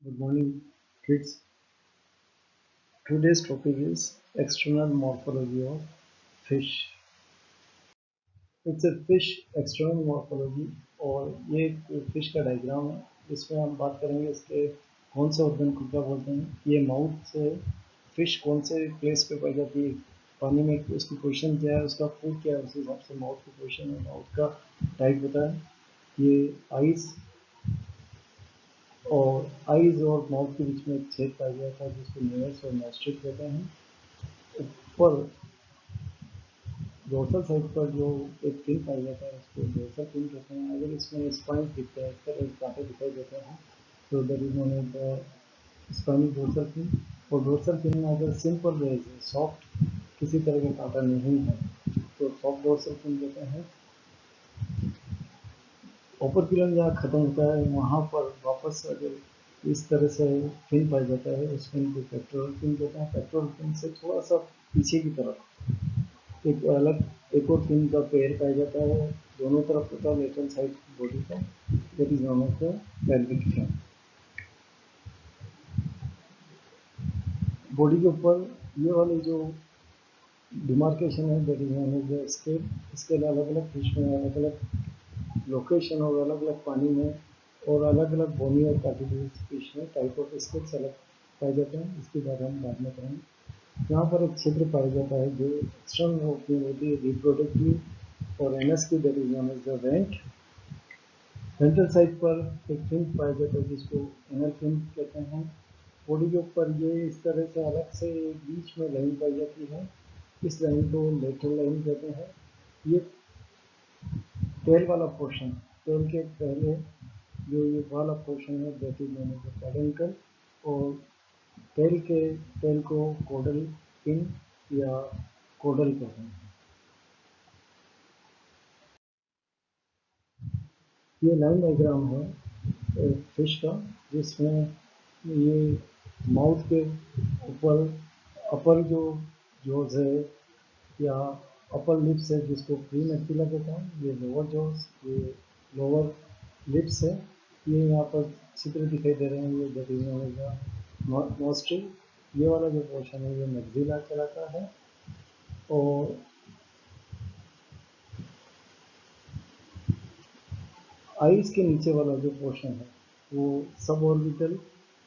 Good morning, kids. Today's topic is external morphology of fish. It's a fish external morphology और ये fish का diagram है इसमें हम बात करेंगे इसके कौन से ऑर्गन को क्या बोलते हैं। ये माउथ से फिश कौन से प्लेस पे पाई जाती है पानी में, उसकी पोजीशन क्या है, उसका फूड क्या है, उस हिसाब से माउथ की पोजीशन है, माउथ का टाइप होता है। ये आइज और आइज और माउथ के बीच में एक छेद पाया जाता है जिसको नेयर्स और नोस्ट्रिल कहते हैं। ऊपर डोर्सल साइड पर जो एक फिन पाया जाता है उसको डोर्सल फिन कहते हैं। अगर इसमें स्पाइन दिखते हैं, इस तरह कांटे दिखाई देते हैं तो that is known as the spinal dorsal fin. और डोर्सल फिन में अगर सिंपल रेज है, सॉफ्ट, किसी तरह का कांटा नहीं है तो सॉफ्ट डोर्सल फिन कहते हैं। ओपर्कुलम जहाँ खत्म होता है वहाँ पर वापस अगर इस तरह से फिन पाया जाता है उस फिन को पेक्टोरल फिन कहते हैं। पेक्टोरल फिन से थोड़ा सा पीछे की तरफ एक और फिन का पेयर पाया जाता है, दोनों तरफ होता है लेटरल साइड बॉडी का, that is known as the pelvic fin. Body के ऊपर ये वाली जो डिमार्केशन है that is known as the scale. Scale अलग अलग फिश में अलग अलग लोकेशन और अलग अलग पानी में और अलग अलग बोनी और कार्टिलेज फिश में टाइप ऑफ स्केल्स अलग पाए जाते हैं। इसके बारे में बाद में करेंगे। यहाँ पर एक छिद्र पाया जाता है जो एक्सटर्नल होती है रिप्रोडक्टिव और एनएस की, that is known as the vent. Ventral side पर एक फिन पाया जाता है जिसको एनल फिन कहते हैं। बॉडी के ऊपर ये इस तरह से अलग से बीच में लाइन पाई जाती है, इस लाइन को लेटरल लाइन कहते हैं। ये टेल वाला पोर्शन, टेल के पहले जो ये वाला पोर्शन है that is known as the peduncle. और टेल को कोडल फिन या कोडल कहते हैं। ये लाइन डायग्राम है फिश का जिसमें ये माउथ के ऊपर अपर जो जॉज है या अपर लिप्स है जिसको प्री मैक्सिला कहते हैं, ये लोअर जॉज, ये लोअर लिप्स है। ये यहाँ पर चित्र दिखाई दे रहे हैं, ये that is known as the nostril. ये वाला जो पोर्शन है ये मैक्सिला कहलाता है। और आइस के नीचे वाला जो पोर्शन है वो सब ऑर्बिटल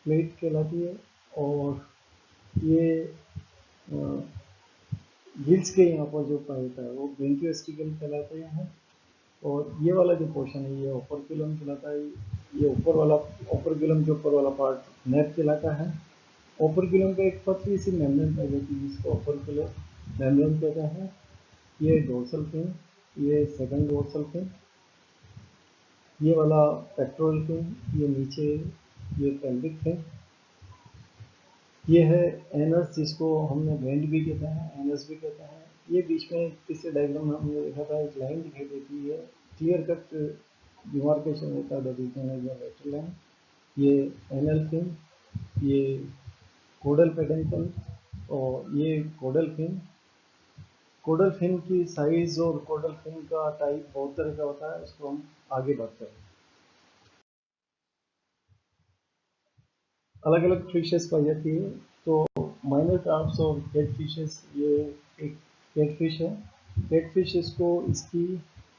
प्लेट कहलाती है। और ये गिल्स के यहाँ पर जो पाया जाता है वो ब्रेंकियोस्टिकल कहलाते हैं। और ये वाला जो पोर्शन है ये ओपर्कुलम कहलाता है। ये ऊपर वाला ओपर्कुलम के ऊपर वाला पार्ट नेक कहलाता है। ओपर्कुलम पे एक पतली सी मेम्ब्रेन पाई जाती है जिसको ओपर्कुलर मेम्ब्रेन कहते हैं। ये डोर्सल फिन, ये सेकंड डोर्सल फिन, ये वाला पेट्रोल फिन, ये नीचे ये पेल्विक फिन। ये है एनस जिसको हमने वेंट भी कहते हैं, एनस भी कहते हैं। ये बीच में पिछले डायग्राम में हमने देखा था एक लाइन दिखाई देती है, क्लियर कट डिमार्केशन होता है that is known as the lateral line. ये एनल फिन, ये कोडल पेडेंकल और ये कोडल फिन। कोडल फिन की साइज और कोडल फिन का टाइप बहुत तरह का होता है, उसको हम आगे बात करेंगे। अलग अलग फिशेस पाई जाती है। तो माइनर टार्प्स और कैट फिशेस, ये एक कैट फिश है। कैट फिश इसको इसकी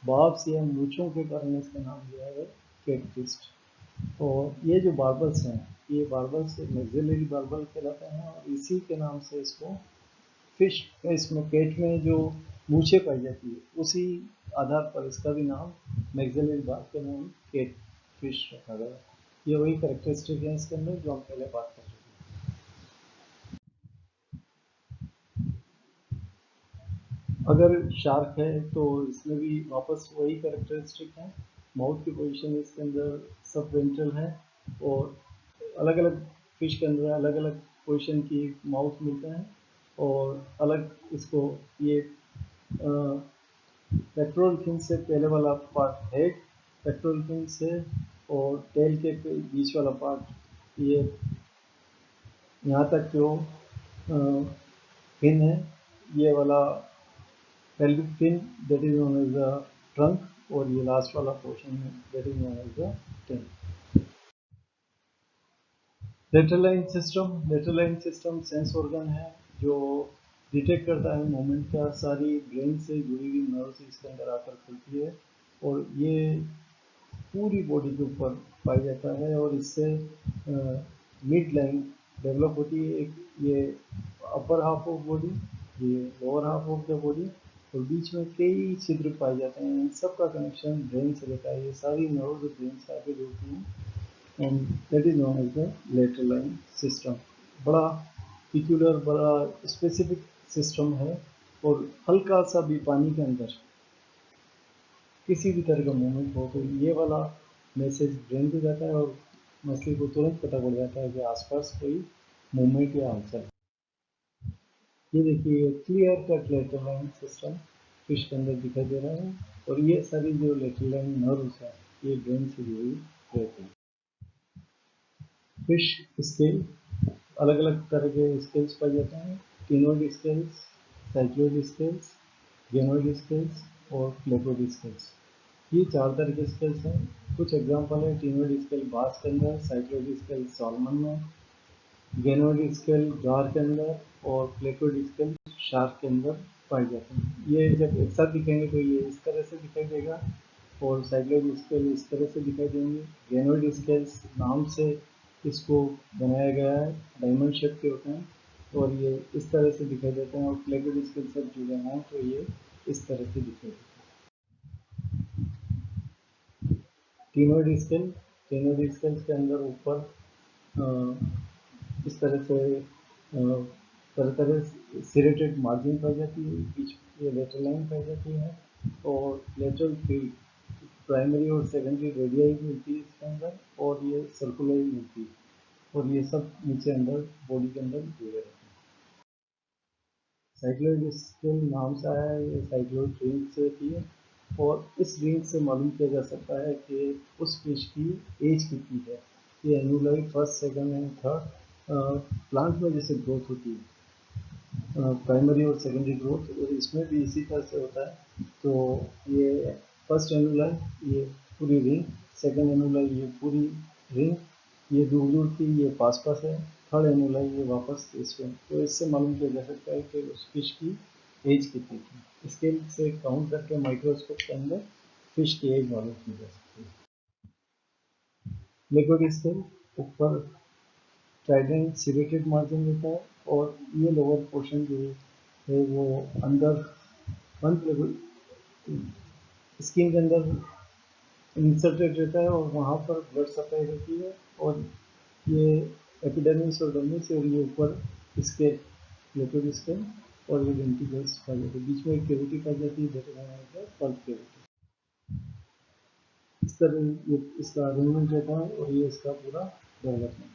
बार्ब्स या मूंछों के कारण इसका नाम दिया है कैट फिश। और ये जो बार्बल्स हैं ये बार्बल्स मैक्सिलरी बार्बल कहलाते हैं और इसी के नाम से इसको फिश, इसमें कैट में जो मूछें पाई जाती है उसी आधार पर इसका भी नाम मैक्सिलरी बार्ब के नाम कैट फिश रखा गया। ये वही कैरेक्टरिस्टिक है इसके अंदर जो हम पहले बात कर चुके हैं। अगर शार्क है तो इसमें भी वापस वही कैरेक्टरिस्टिक है। माउथ की पोजीशन इसके अंदर सब वेंट्रल है और अलग अलग फिश के अंदर अलग अलग पोजीशन की माउथ मिलते हैं। और अलग इसको ये पेट्रोल फिन से पहले वाला पार्ट हेड, पेट्रोल फिन से और टेल के बीच वाला पार्ट ये यहाँ तक जो फिन है ये वाला pelvic fin, that is known as the trunk, और ये लास्ट वाला पोर्शन है that is known as the tail। Lateral line system sense organ है जो डिटेक्ट करता है मूवमेंट का, सारी ब्रेन से जुड़ी हुई नर्व्स इसके अंदर आकर खुलती है और ये पूरी बॉडी के ऊपर पाया जाता है और इससे मिड लाइन डेवलप होती है। एक ये अपर हाफ ऑफ बॉडी, ये lower half of the body और बीच में कई छिद्र पाए जाते हैं। इन सब का कनेक्शन ब्रेन से रहता है। ये सारी नर्व्स ब्रेन से आगे जुड़ती हैं and that is known as the lateral line system. बड़ा पिक्यूलर, बड़ा स्पेसिफिक सिस्टम है और हल्का सा भी पानी के अंदर किसी भी तरह का मूवमेंट हो तो ये वाला मैसेज ब्रेन को जाता है और मछली को तुरंत पता पड़ जाता है कि आसपास कोई मूवमेंट या हलचल। ये देखिए clear cut lateral line system fish के अंदर दिखाई दे रहा है और ये सारी जो लेटरल लाइन नर्व्स है ये ब्रेन से जुड़ी रहती है। फिश स्केल, अलग अलग तरह के स्केल्स पाए जाते हैं। Ctenoid scales, cycloid scales, गेनोइड scales और फ्लेकोइड स्केल्स। ये चार तरह के स्केल्स हैं। कुछ एग्जांपल है, टिनोइड स्केल बास के अंदर, साइक्लोइड स्केल सॉलमन में, गेनोइड स्केल गार के अंदर और फ्लेकोइड स्केल शार्क के अंदर पाए जाते हैं। ये जब एक साथ दिखेंगे तो ये इस तरह से दिखाई देगा और साइक्लोइड स्केल इस तरह से दिखाई देंगे। गेनोइड स्केल्स नाम से इसको बनाया गया है, डायमंड शेप के होते हैं और ये इस तरह से दिखाई देते हैं और फ्लेकोइड स्केल से जुड़े हों तो ये इस तरह से दिखाई देते हैं। टिनोइड स्केल, टिनोइड स्केल के अंदर ऊपर इस तरह से तरह तरह सिरेटेड मार्जिन पाई जाती है, बीच ये लेटरल लाइन पाई जाती है और लेटरल फील्ड प्राइमरी और सेकेंडरी रेडियाई मिलती है इसके अंदर और ये सर्कुलर मिलती है और ये सब नीचे अंदर बॉडी के अंदर जुड़े रहते हैं। साइक्लोइड स्केल नाम से आया है, ये साइक्लोइड रिंग से होती है और इस रिंग से मालूम किया जा सकता है कि उस फिश की एज कितनी है। ये annuli first, second and third plant में जैसे ग्रोथ होती है, प्राइमरी और सेकेंडरी ग्रोथ, और इसमें भी इसी तरह से होता है। तो ये फर्स्ट एनुलाई ये पूरी रिंग, सेकेंड एनुलाई ये पूरी रिंग, ये दूर दूर की, ये पास पास है, थर्ड एनुलाई ये वापस इसमें। तो इससे मालूम किया जा सकता है कि उस फिश की एज कितनी थी। स्केल से काउंट करके माइक्रोस्कोप के अंदर फिश की एज मालूम की जा सकती है। लिक्विड स्केल ऊपर ट्राइडेंट सिरेटेड मार्जिन रहता है और ये लोअर पोर्शन जो है वो अंदर स्किन के अंदर इंसर्टेड रहता है और वहाँ पर ब्लड सप्लाई रहती है और ये एपिडर्मिस और डर्मिस और ये ऊपर स्केल, लिक्विड स्केल और ये वेंट्रिकल्स पाई जाती है। बीच में एक कैविटी पाई जाती है, दैट इज पल्प कैविटी। इस तरह ये इसका अरेंजमेंट रहता है और ये इसका पूरा डेवलपमेंट।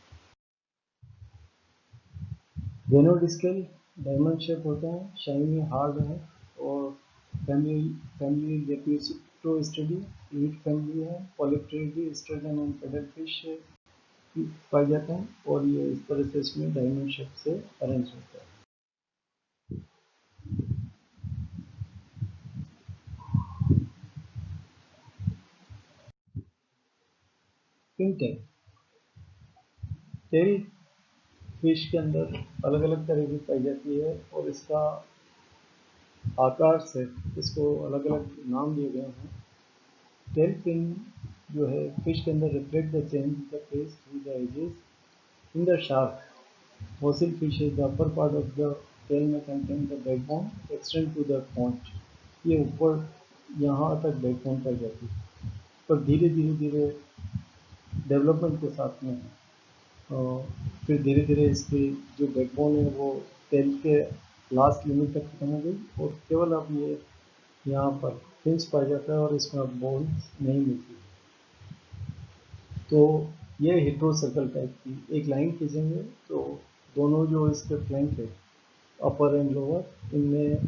गेनोइड स्केल डायमंड शेप होता है, शाइनी हार्ड है और family family lepidoptera study lead family है, पॉलीप्टेरिडी स्ट्रेटन एंड पेडल फिश पाए जाते हैं और ये इस तरह से इसमें डायमंड शेप से अरेंज होता है। फिन टेल, टेल फिश के अंदर अलग अलग तरह की पाई जाती है और इसका आकार से इसको अलग अलग नाम दिए गए हैं। टेल फिन जो है फिश के अंदर reflect the change the face through the ages in the shark fossil fishes, the upper part of the tail may contain the backbone extend to the point। ये ऊपर यहाँ तक बैकबोन पाई जाती है पर धीरे धीरे धीरे डेवलपमेंट के साथ में फिर धीरे धीरे इसकी जो बैकबोन है वो टेल के लास्ट लिमिट तक खत्म हो गई और केवल अब ये यहाँ पर फिंस पाया जाता है और इसमें अब बोन्स नहीं मिलती। तो ये हिट्रो सर्कल टाइप की एक लाइन खींचेंगे तो दोनों जो इसके फ्लैंक है अपर एंड लोअर इनमें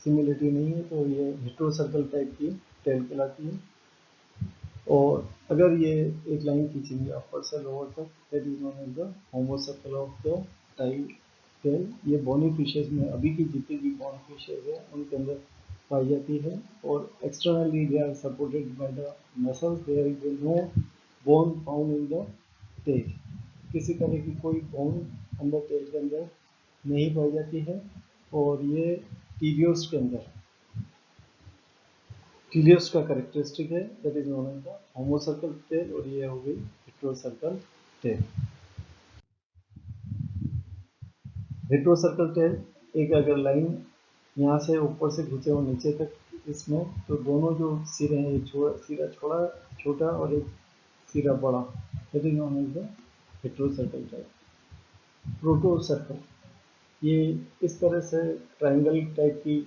सिमिलरिटी नहीं है तो ये हिट्रो सर्कल टाइप की टेल कहलाती है। और अगर ये एक लाइन खींचेंगे अपर से लोअर तक that is known as the homocercal of the tie tail. ये बोनी फिशेज में अभी की जितनी भी बोन फिशेज है उनके अंदर पाई जाती है और externally they are supported by the muscles, there is no bone found in the tail। किसी तरह की कोई बोन अंदर टेल के अंदर नहीं पाई जाती है। और ये टीलियोस के अंदर, टीलियोस का कैरेक्टरिस्टिक है, that is known as the homocercal tail, और ये हो गई हेट्रोसर्कल टेल। हेट्रोसर्कल टेल, एक अगर लाइन यहाँ से ऊपर से खींचे हो नीचे तक इसमें, तो दोनों जो सिरे हैं, एक सिरा छोटा और एक सिरा बड़ा, that is known as the heterocercal tail. Protocercal, ये इस तरह से ट्रायंगल टाइप की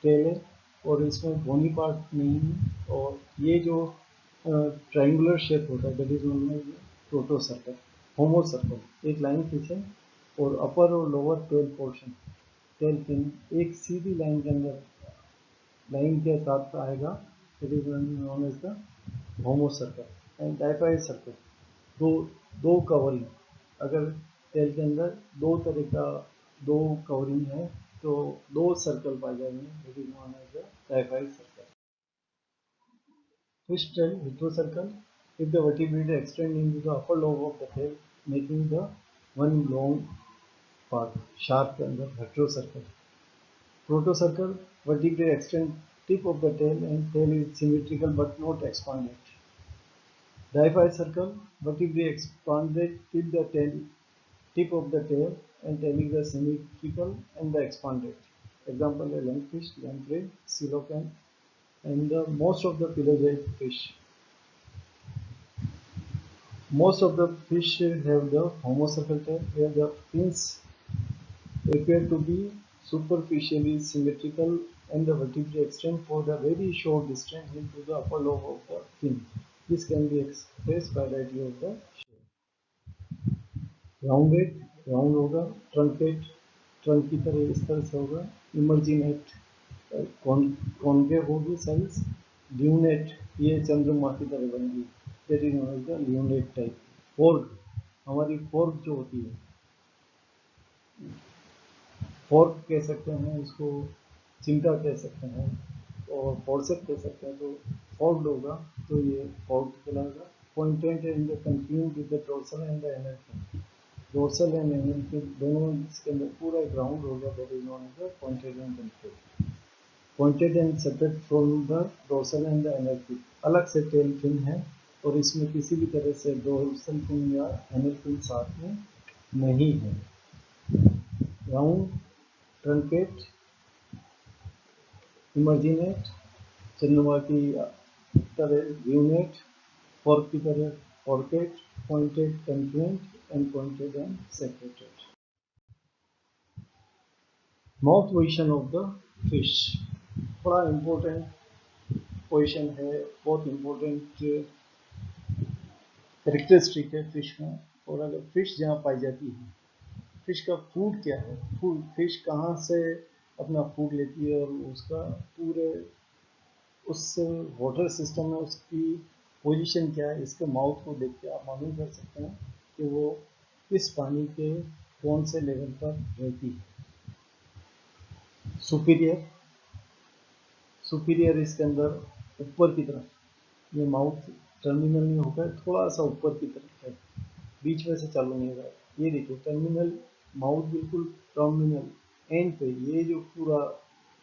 टेल है और इसमें बोनी पार्ट नहीं है, और ये जो ट्रायंगुलर शेप होता है that is known as protocercal. Homocercal, एक लाइन खींचे और अपर और lower tail portion, tail fin एक सीधी लाइन के अंदर, लाइन के साथ आएगा, that is known as the homocercal. And diphycercal, दो कवरिंग, अगर टेल के अंदर दो तरह का दो कवरिंग है तो दो सर्कल पाए जाएंगे, that is known as the diphycercal. Fish tail heterocircle, if the vertebrae extend into the upper lobe of the tail, making the one long part, sharp के अंदर heterocircle. Protocircle, vertebrae extend tip of the tail and tail is symmetrical but not expanded. Diphyte circle, vertebrae expanded till the tail, tip of the tail, and tail is symmetrical and the expanded. Example: a lungfish, lamprey, coelacanth, and the most of the pelagic fish. Most of the fish have the homocircle tail, where the fins appear to be superficially symmetrical and the vertebrae extend for a very short distance into the upper lobe of the fin. This can be expressed by the idea of the shape. Rounded, round होगा, truncate, trunk की तरह इस तरह से होगा, emarginate, concave होगी size, lunate, ये चंद्रमा की तरह बनेगी, that is known as the lunate type. Fork, हमारी fork जो होती है, फोर्क कह सकते हैं इसको, चिमटा कह सकते हैं और फोर्सेप कह सकते हैं, तो फोर्क्ड होगा तो ये फोर्क कहलाएगा। Pointed end continue with the dorsal and the anal fin, dorsal and anal fin दोनों इसके अंदर पूरा ग्राउंड होगा, that is known as the pointed end continue. Pointed end separate from the dorsal and the anal fin, अलग से tail fin है और इसमें किसी भी तरह से डोर्सल फिन या एनल फिन साथ में नहीं है। राउंड, ट्रंकेट, इमर्जिनेट, चंद्रमा की तरह यूनेट, फॉर्क की तरह forked, pointed confluent and pointed and separated. Mouth position of the fish, बड़ा इम्पोर्टेंट पोजिशन है, बहुत इम्पोर्टेंट कैरेक्टरिस्टिक है फिश में। और अगर फिश जहाँ पाई जाती है, फिश का फूड क्या है, फूड फिश कहाँ से अपना फूड लेती है और उसका पूरे उस वाटर सिस्टम में उसकी पोजीशन क्या है, इसके माउथ को देख के आप मालूम कर सकते हैं कि वो किस पानी के कौन से लेवल पर रहती है। सुपीरियर, सुपीरियर इसके अंदर ऊपर की तरफ, ये माउथ टर्मिनल नहीं होगा, थोड़ा सा ऊपर की तरफ है, बीच में से चालू नहीं होगा। ये देखिए टर्मिनल माउथ बिल्कुल टर्मिनल एंड पे, ये जो पूरा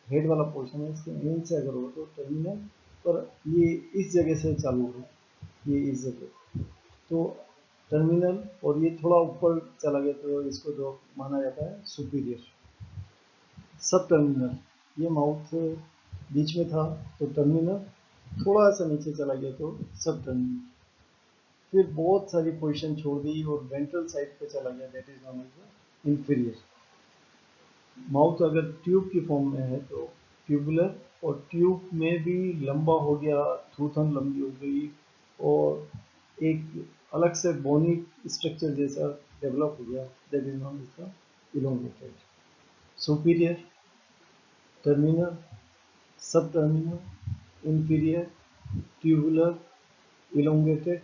हेड वाला पोर्शन है इसके एंड से अगर हो तो टर्मिनल, पर ये इस जगह से चालू हो, ये इस जगह, तो टर्मिनल, और ये थोड़ा ऊपर चला गया तो इसको जो माना जाता है सुपीरियर। सब टर्मिनल, ये माउथ बीच में था तो टर्मिनल, थोड़ा सा नीचे चला गया तो सब टर्मिनल, फिर बहुत सारी पोजीशन छोड़ दी और वेंट्रल साइड पे चला गया, that is known as inferior. Mouth अगर ट्यूब की फॉर्म में है तो ट्यूबुलर, और ट्यूब में भी लंबा हो गया, थूथन लंबी हो गई और एक अलग से बोनी स्ट्रक्चर जैसा डेवलप हो गया, that is known as the elongated. Superior, terminal, sub terminal, inferior, tubular, elongated,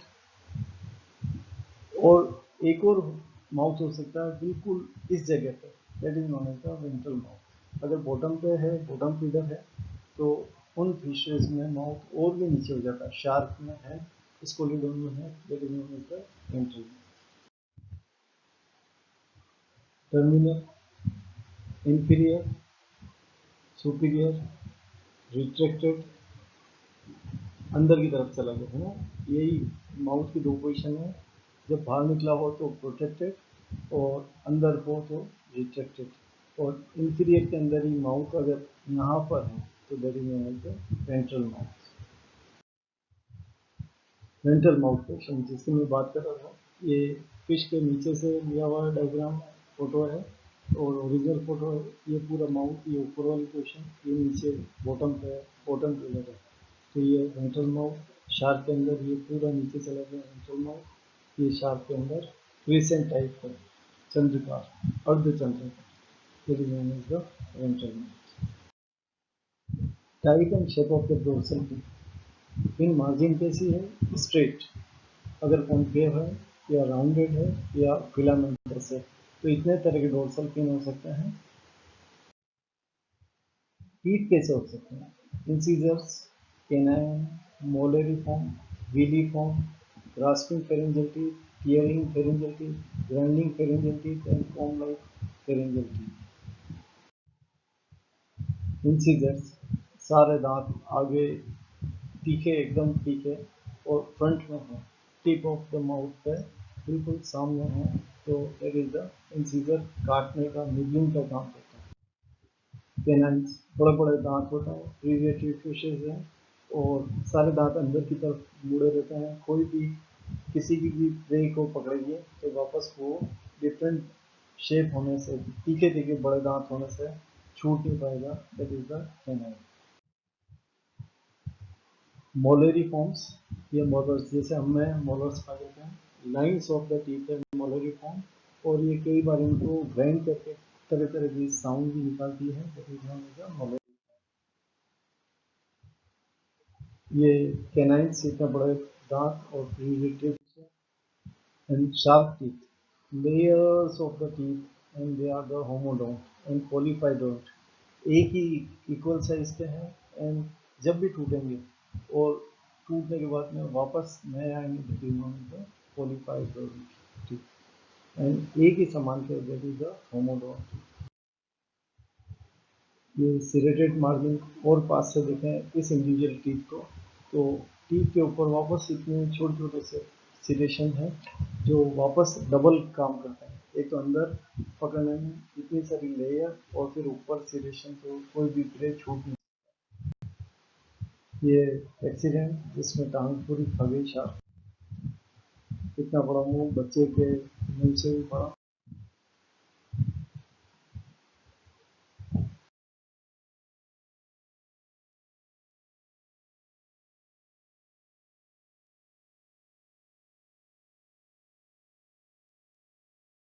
और एक और माउथ हो सकता है बिल्कुल इस जगह पे, that is known as the ventral mouth. अगर बॉटम पे है, बॉटम फीडर है, तो उन फिशेज में माउथ और भी नीचे हो जाता है, शार्क में है, स्कोलिडोन में है, that is known as the ventral. Terminal, inferior, superior, retracted, अंदर की तरफ चला गया है ना। यही माउथ की दो पोजीशन है। जब बाहर निकला हो तो प्रोटेक्टेड और अंदर हो तो रिट्रैक्टेड। और इंफीरियर के अंदर ही माउथ अगर यहाँ पर है तो that is known as the ventral mouth. Ventral mouth portion जिसकी मैं बात कर रहा था, ये फिश के नीचे से लिया हुआ डायग्राम फोटो है और ओरिजिनल फोटो है। ये पूरा माउथ, ये ऊपर वाली पोर्शन, ये नीचे बॉटम पे, बॉटम पे लगा है। तो ये वेंट्रल माउथ। शार्क के अंदर ये पूरा नीचे चला गया वेंट्रल माउथ। ये शार्क के अंदर क्रिसेंट टाइप है, चंद्रकार, अर्धचंद्र, is known as the ventral mouth. Type and shape of the dorsal fin. इन मार्जिन कैसी है? स्ट्रेट, अगर कॉन्केव है या राउंडेड है या फिलामेंटस है। तो इतने तरह के डोर्सल फिन हो सकते हैं। टीथ कैसे हो सकते हैं? Incisors, canine, molariform, villiform, grasping pharyngeal teeth, tearing pharyngeal teeth, grinding pharyngeal teeth and comb like pharyngeal teeth. Incisors, सारे दांत आगे तीखे, एकदम तीखे और फ्रंट में है, टिप ऑफ द माउथ पे बिल्कुल सामने है। तो दैट इज द इंसीजर, काटने का, निबलिंग का काम करता है। कैनाइन्स, बड़े बड़े दांत होते हैं, प्रीवियटरी फिशेज हैं और सारे दांत अंदर की तरफ मुड़े रहते हैं। कोई भी किसी की भी प्रे को पकड़ेंगे तो वापस वो डिफरेंट शेप होने से, तीखे तीखे बड़े दांत होने से छूट नहीं पाएगा। That is the canine. Molariforms, ये मोलर्स, जैसे हम में मोलर्स खा लेते हैं, लाइन्स ऑफ द टीथ है मोलरी फॉर्म। और ये कई बार इनको ग्राइंड करके तरह तरह की साउंड भी निकालती है। That is known as the molary. ये कैनाइन्स, इतने बड़े दांत और प्रीवियटरी and sharp teeth, layers of the teeth, and they are the homodont and polypydont, एक ही इक्वल साइज के हैं एंड जब भी टूटेंगे और टूटने के बाद में वापस नए आएंगे पोलीपाइडोंट एंड एक ही समान के दैट इज द होमोडोंट। ये सिरेटेड मार्जिन और पास से देखें इस इंडिविजुअल टीथ को, तो टीथ के ऊपर वापस इतने छोटे छोटे से सिरेशन है जो वापस डबल काम करते हैं। एक तो अंदर पकड़ने में इतनी सारी लेयर और फिर ऊपर सिरेशन, तो कोई भी प्रे छूट नहीं। ये एक्सीडेंट जिसमें टांग पूरी खा गई, शार्क, इतना बड़ा मुंह, बच्चे के मुंह से भी बड़ा।